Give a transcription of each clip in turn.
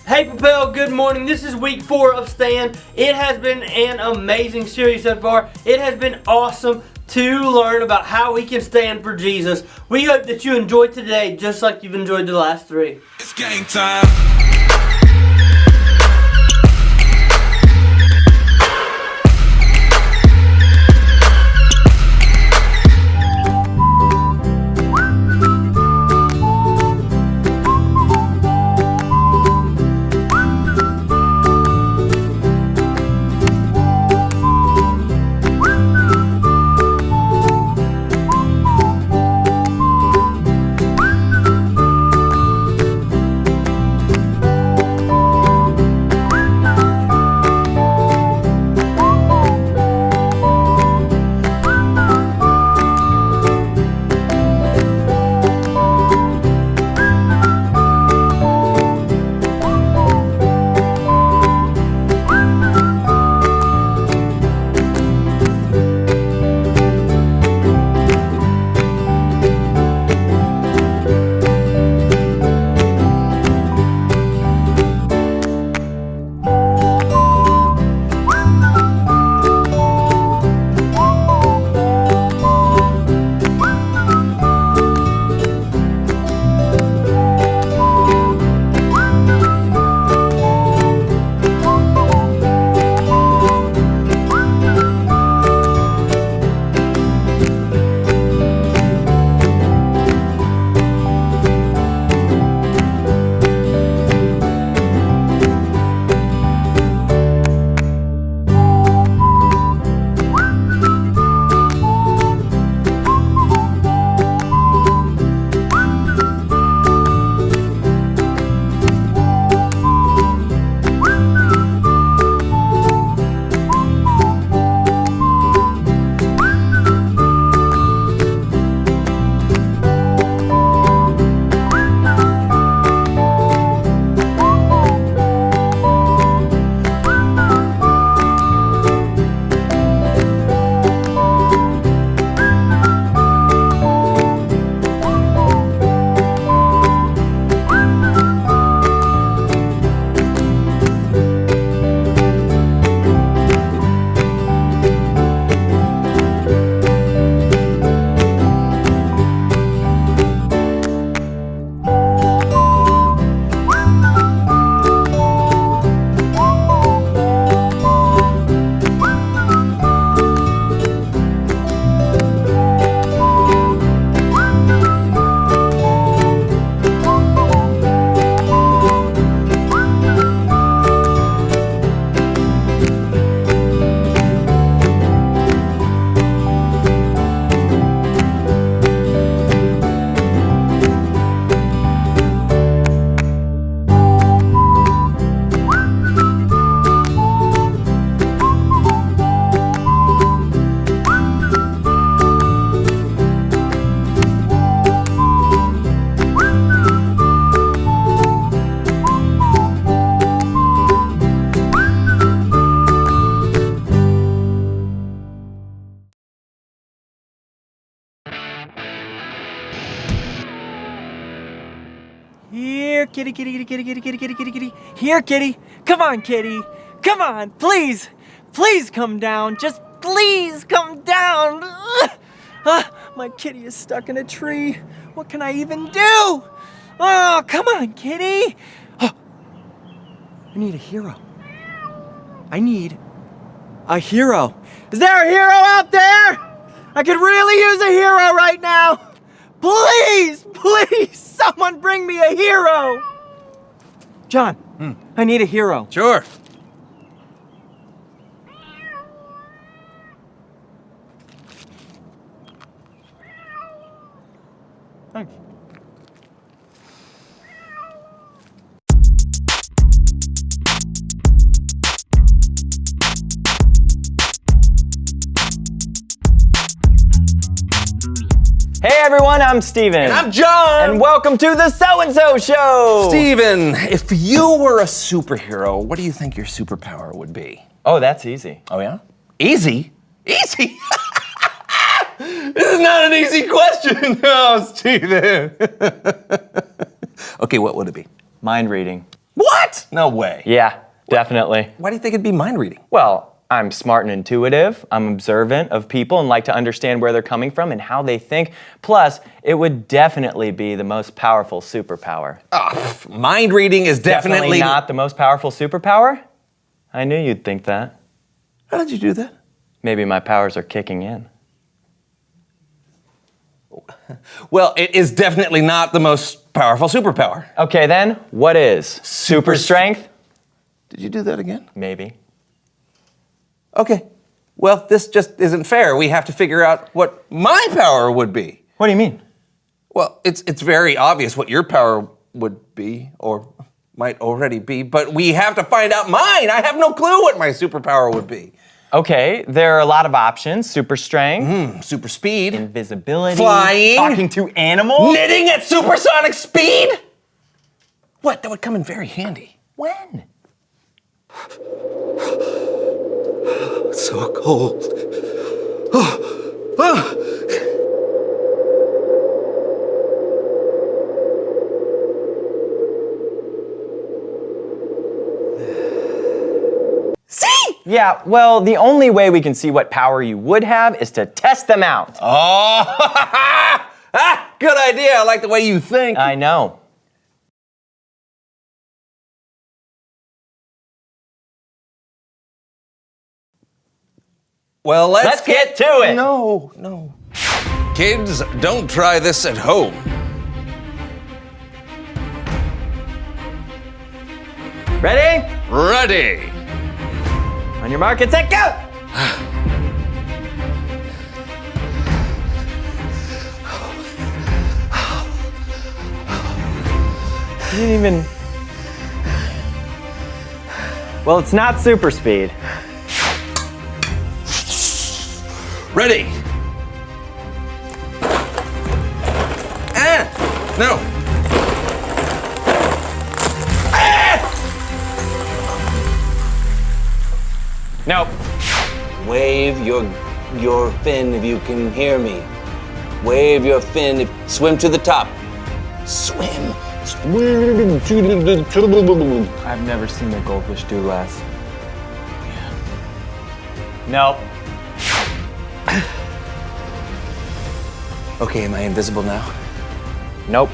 Hey Propel, good morning. This is week 4 of Stand. It has been an amazing series so far. It has been awesome to learn about how we can stand for Jesus. We hope that you enjoyed today just like you've enjoyed the last 3. It's game time. Here, kitty, kitty, kitty, kitty, kitty, kitty, kitty, kitty, kitty. Here, kitty. Come on, kitty. Come on, please. Please come down. Just please come down. My kitty is stuck in a tree. What can I even do? Oh, come on, kitty. I need a hero. I need a hero. Is there a hero out there? I could really use a hero right now. Please, please, someone bring me a hero. John, I need a hero. Sure. Thanks. Hey everyone, I'm Steven. And I'm John. And welcome to the So-and-So Show. Steven, if you were a superhero, what do you think your superpower would be? Oh, that's easy. Oh yeah? Easy? Easy? This is not an easy question. Oh, Steven. Okay, what would it be? Mind reading. What? What? No way. Yeah, definitely. Why do you think it'd be mind reading? Well, I'm smart and intuitive. I'm observant of people and like to understand where they're coming from and how they think. Plus, it would definitely be the most powerful superpower. Mind reading is definitely not the most powerful superpower? I knew you'd think that. How did you do that? Maybe my powers are kicking in. Well, it is definitely not the most powerful superpower. Okay then, what is? Super strength? Did you do that again? Maybe. Okay. Well, this just isn't fair. We have to figure out what my power would be. What do you mean? Well, it's very obvious what your power would be, or might already be, but we have to find out mine. I have no clue what my superpower would be. Okay, there are a lot of options. Super strength, Super speed. invisibility, Flying. talking to animals. Knitting at supersonic speed? What? That would come in very handy. When? It's so cold. See? Yeah, well, the only way we can see what power you would have is to test them out. Oh, good idea. I like the way you think. I know. Well, Let's get to it. No. Kids, don't try this at home. Ready? Ready. On your mark, get set, go! You didn't even... Well, it's not super speed. Ready. No. Nope. Wave your fin if you can hear me. Wave your fin. Swim to the top. Swim. I've never seen a goldfish do less. Nope. Okay, am I invisible now? Nope.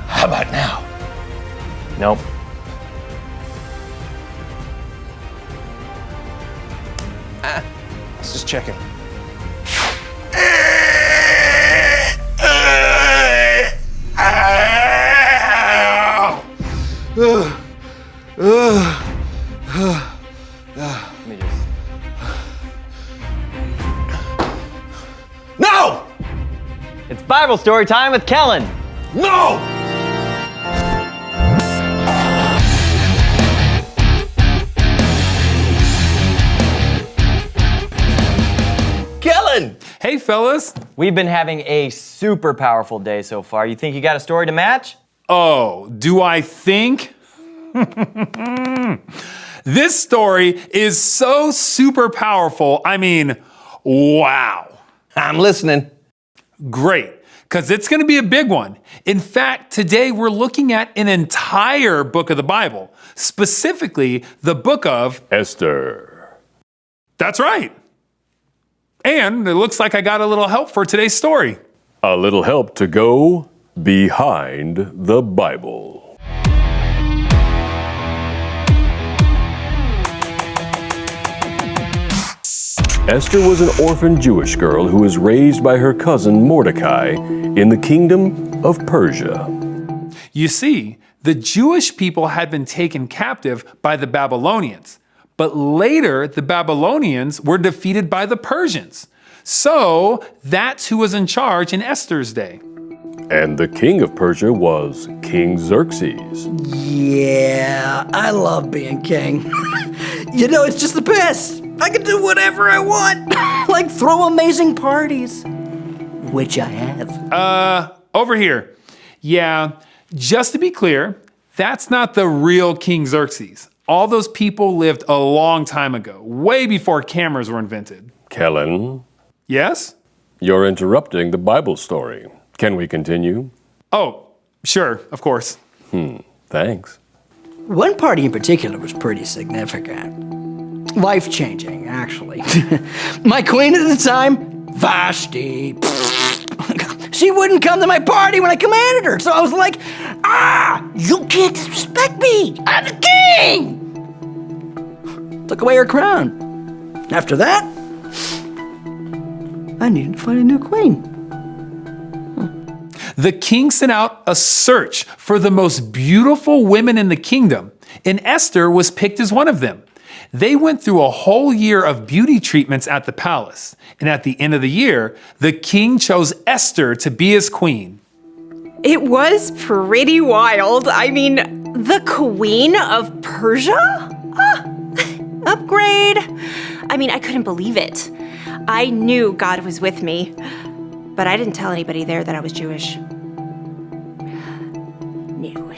How about now? Nope. Let's just checking. Let me just... No! It's Bible story time with Kellen. No! Kellen! Hey, fellas. We've been having a super powerful day so far. You think you got a story to match? Oh, do I think? This story is so super powerful. I mean, wow. I'm listening. Great, because it's going to be a big one. In fact, today we're looking at an entire book of the Bible, specifically the book of Esther. That's right. And it looks like I got a little help for today's story. A little help to go behind the Bible. Esther was an orphan Jewish girl who was raised by her cousin Mordecai in the kingdom of Persia. You see, the Jewish people had been taken captive by the Babylonians, but later the Babylonians were defeated by the Persians. So that's who was in charge in Esther's day. And the king of Persia was King Xerxes. Yeah, I love being king. You know, it's just the best. I can do whatever I want, like throw amazing parties, which I have. Over here. Yeah, just to be clear, that's not the real King Xerxes. All those people lived a long time ago, way before cameras were invented. Kellen, Yes? you're interrupting the Bible story. Can we continue? Oh, Sure, of course. Thanks. One party in particular was pretty significant. Life-changing, actually. My queen at the time, Vashti, she wouldn't come to my party when I commanded her, so I was like, you can't disrespect me, I'm the king! Took away her crown. After that, I needed to find a new queen. The king sent out a search for the most beautiful women in the kingdom, and Esther was picked as one of them. They went through a whole year of beauty treatments at the palace, and at the end of the year, the king chose Esther to be his queen. It was pretty wild. I mean, the Queen of Persia? Upgrade. I mean, I couldn't believe it. I knew God was with me, but I didn't tell anybody there that I was Jewish. No.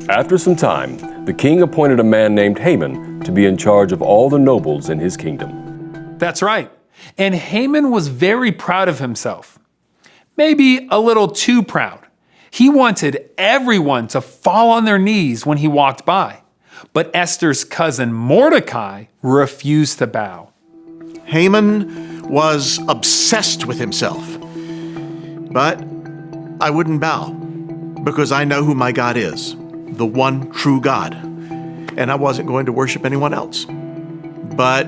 After some time, the king appointed a man named Haman to be in charge of all the nobles in his kingdom. That's right. And Haman was very proud of himself. Maybe a little too proud. He wanted everyone to fall on their knees when he walked by. But Esther's cousin Mordecai refused to bow. Haman was obsessed with himself. But I wouldn't bow because I know who my God is, the one true God. And I wasn't going to worship anyone else. But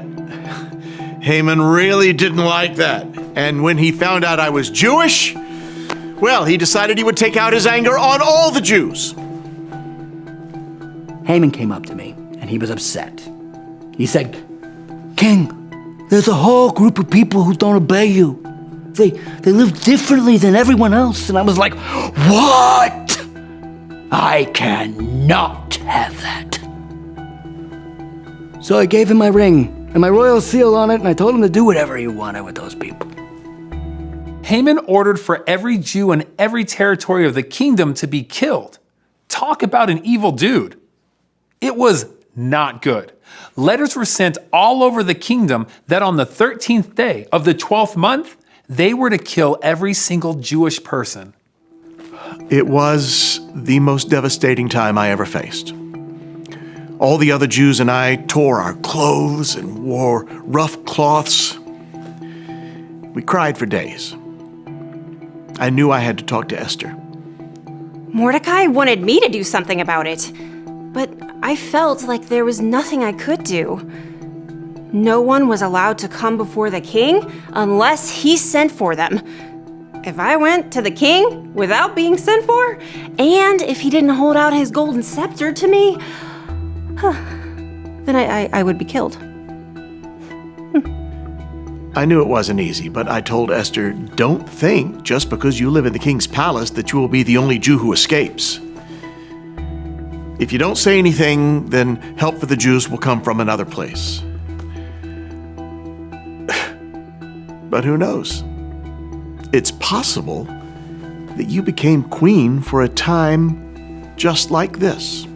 Haman really didn't like that. And when he found out I was Jewish, well, he decided he would take out his anger on all the Jews. Haman came up to me, and he was upset. He said, King, there's a whole group of people who don't obey you. They live differently than everyone else. And I was like, what? I cannot have that. So I gave him my ring and my royal seal on it, and I told him to do whatever he wanted with those people. Haman ordered for every Jew in every territory of the kingdom to be killed. Talk about an evil dude. It was not good. Letters were sent all over the kingdom that on the 13th day of the 12th month, they were to kill every single Jewish person. It was the most devastating time I ever faced. All the other Jews and I tore our clothes and wore rough cloths. We cried for days. I knew I had to talk to Esther. Mordecai wanted me to do something about it, but I felt like there was nothing I could do. No one was allowed to come before the king unless he sent for them. If I went to the king without being sent for, and if he didn't hold out his golden scepter to me, then I would be killed. I knew it wasn't easy, but I told Esther, don't think just because you live in the king's palace that you will be the only Jew who escapes. If you don't say anything, then help for the Jews will come from another place. But who knows? It's possible that you became queen for a time just like this.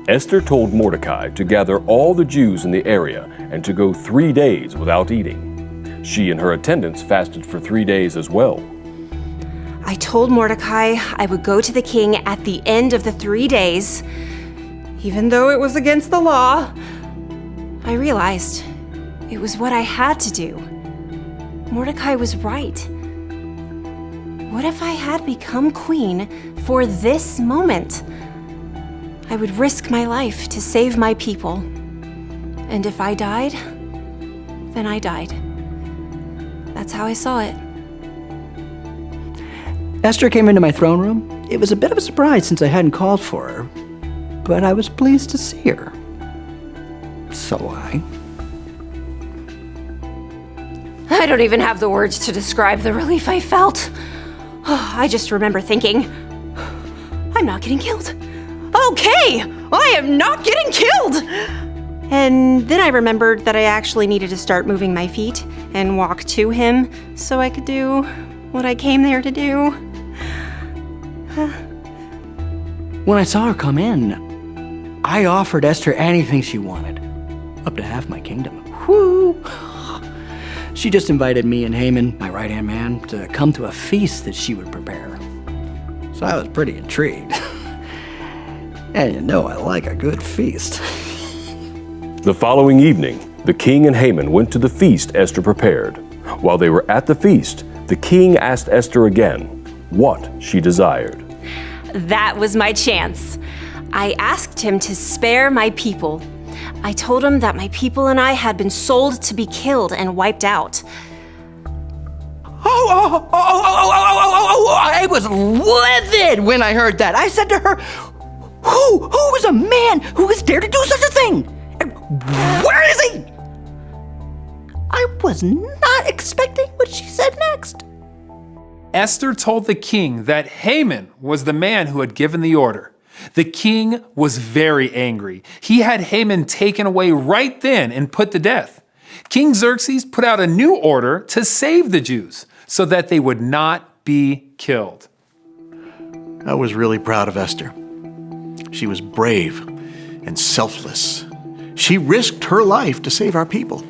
Esther told Mordecai to gather all the Jews in the area and to go 3 days without eating. She and her attendants fasted for 3 days as well. I told Mordecai I would go to the king at the end of the 3 days. Even though it was against the law, I realized it was what I had to do. Mordecai was right. What if I had become queen for this moment? I would risk my life to save my people. And if I died, then I died. That's how I saw it. Esther came into my throne room. It was a bit of a surprise since I hadn't called for her, but I was pleased to see her. So I don't even have the words to describe the relief I felt. I just remember thinking, I'm not getting killed. Okay, I am not getting killed! And then I remembered that I actually needed to start moving my feet and walk to him so I could do what I came there to do. when I saw her come in, I offered Esther anything she wanted, up to half my kingdom. Whoo! She just invited me and Haman, my right-hand man, to come to a feast that she would prepare. So I was pretty intrigued. And you know I like a good feast. The following evening, the king and Haman went to the feast Esther prepared. While they were at the feast, the king asked Esther again what she desired. That was my chance. I asked him to spare my people. I told him that my people and I had been sold to be killed and wiped out. I was livid when I heard that. I said to her, who is a man who has dared to do such a thing? Where is he? I was not expecting what she said next. Esther told the king that Haman was the man who had given the order. The king was very angry. He had Haman taken away right then and put to death. King Xerxes put out a new order to save the Jews so that they would not be killed. I was really proud of Esther. She was brave and selfless. She risked her life to save our people.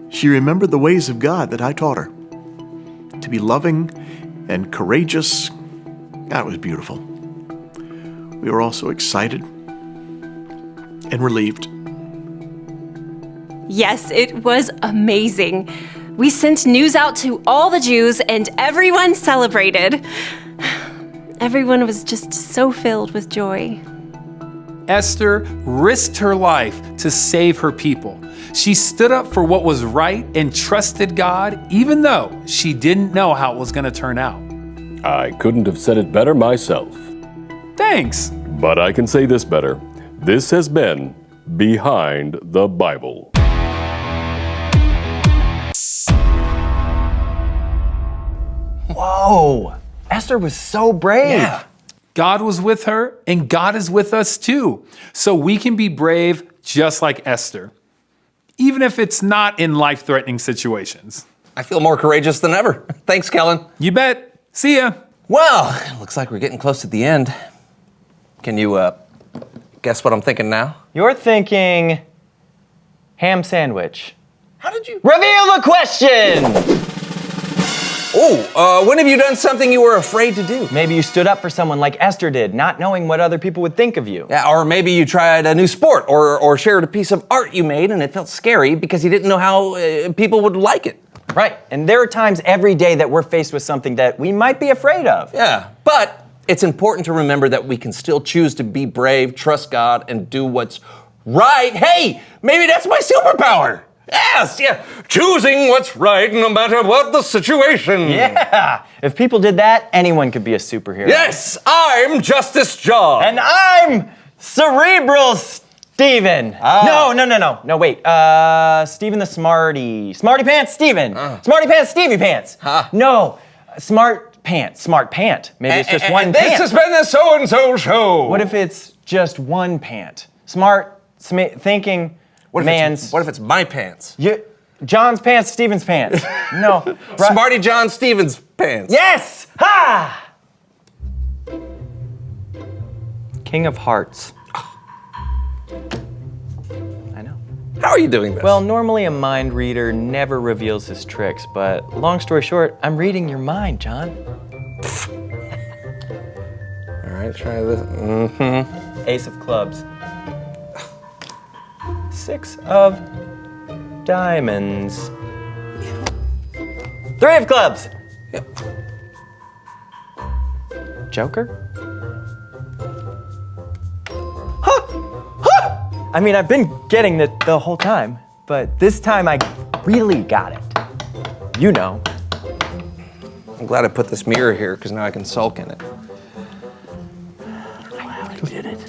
She remembered the ways of God that I taught her. To be loving and courageous, that was beautiful. We were all so excited and relieved. Yes, it was amazing. We sent news out to all the Jews and everyone celebrated. Everyone was just so filled with joy. Esther risked her life to save her people. She stood up for what was right and trusted God, even though she didn't know how it was going to turn out. I couldn't have said it better myself. Thanks. But I can say this better. This has been Behind the Bible. Whoa, Esther was so brave. Yeah. God was with her, and God is with us too. So we can be brave just like Esther, even if it's not in life-threatening situations. I feel more courageous than ever. Thanks, Kellen. You bet. See ya. Well, it looks like we're getting close to the end. Can you guess what I'm thinking now? You're thinking ham sandwich. How did you? Reveal the question! Oh, when have you done something you were afraid to do? Maybe you stood up for someone like Esther did, not knowing what other people would think of you. Yeah, or maybe you tried a new sport or shared a piece of art you made and it felt scary because you didn't know how people would like it. Right, and there are times every day that we're faced with something that we might be afraid of. Yeah, but it's important to remember that we can still choose to be brave, trust God, and do what's right. Hey, maybe that's my superpower. Yes, yeah, choosing what's right no matter what the situation. Yeah, if people did that, anyone could be a superhero. Yes, I'm Justice John. And I'm Cerebral Steven. No, wait. Steven the Smarty. Smarty Pants Steven. Smarty Pants Stevie Pants. No, Smart Pant. Maybe it's just one this pant. has been the So-and-So Show. What if it's just one pant? Smart thinking What if it's my pants? John's pants, Steven's pants. No. Smarty John Stevens pants. Yes! Ha! King of Hearts. I know. How are you doing this? Well, normally a mind reader never reveals his tricks, but long story short, I'm reading your mind, John. All right, try this. Mm-hmm. Ace of clubs. 6 of diamonds. 3 of clubs. Yep. Joker? I mean, I've been getting it the whole time, but this time I really got it. You know. I'm glad I put this mirror here because now I can sulk in it. I did it.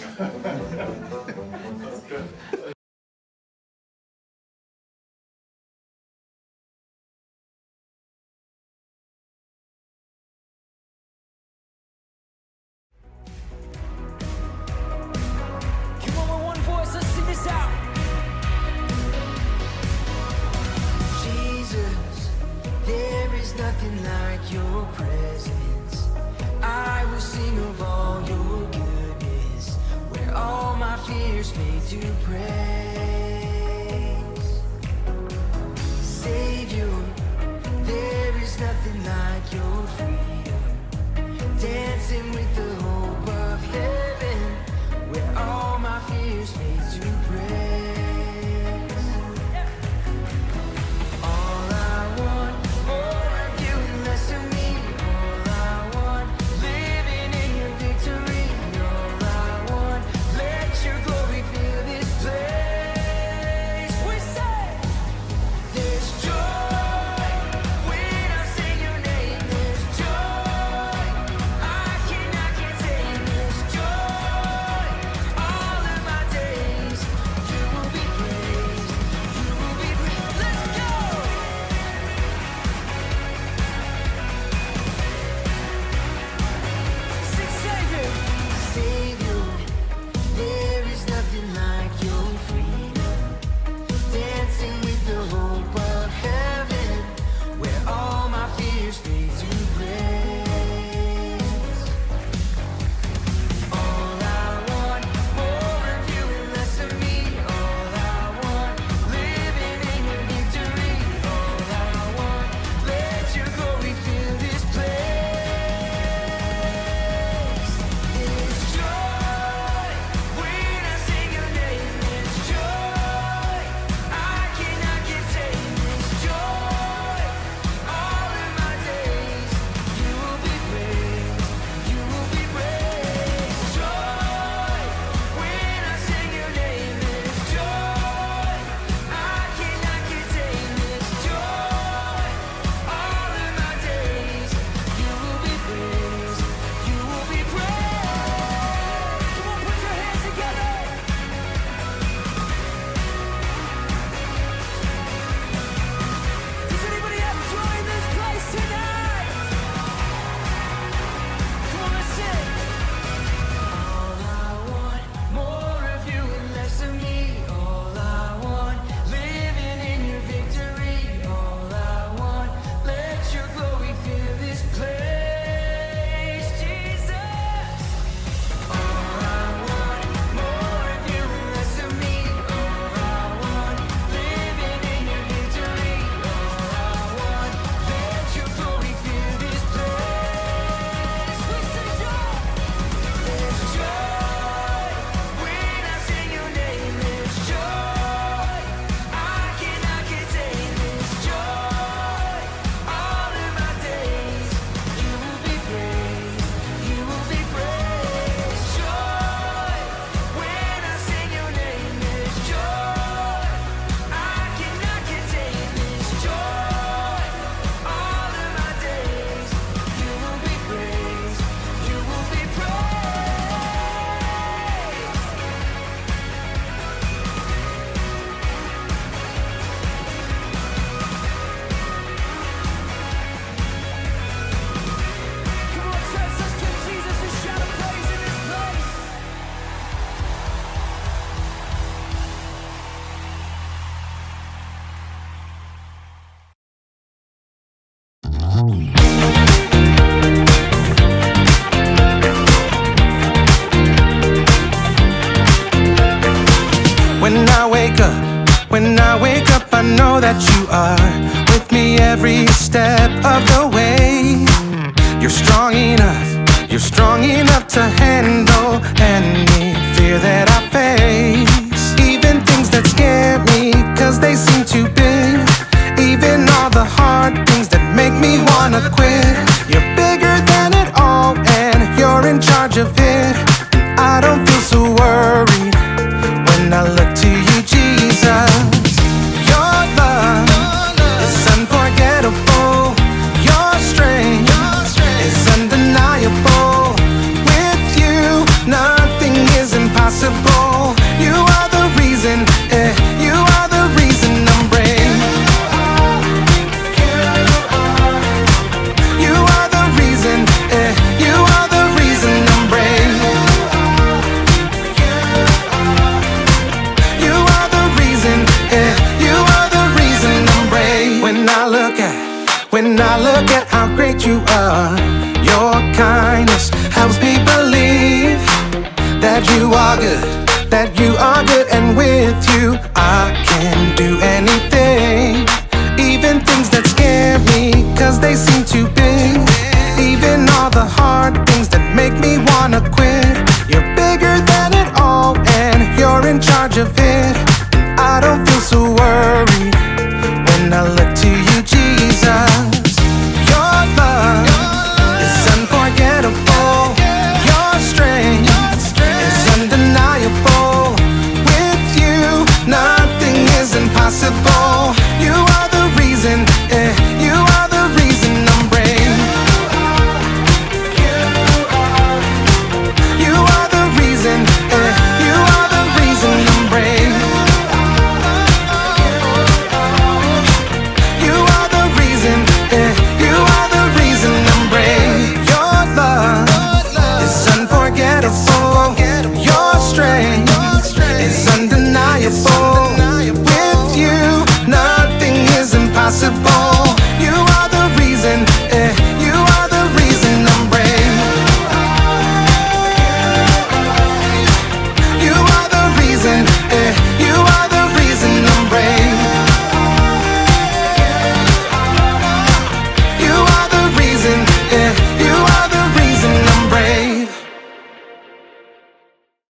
Nothing like your presence. I will sing of all your goodness, where all my fears fade to praise. Savior, there is nothing like your freedom. Dance When I wake up, I know that you are with me every step of the way. You're strong enough to handle any fear that I face. Even things that scare me, cause they seem too big. Even all the hard things that make me wanna quit. You're bigger than it all, and you're in charge of it. And I don't feel so worried when I look to you, Jesus. Your love is unforgettable. Your strength is undeniable. With you, nothing is impossible. You are the reason, you are the reason I'm brave. You are the reason, you are the reason I'm brave. You are the reason, you are the reason I'm brave. When I look at how great you are, your kindness helps me believe that you are good, and with you I can do anything. Even things that scare me, cause they seem too big. Even all the hard things that make me wanna quit. You're bigger than it all, and you're in charge of it. And I don't feel so worried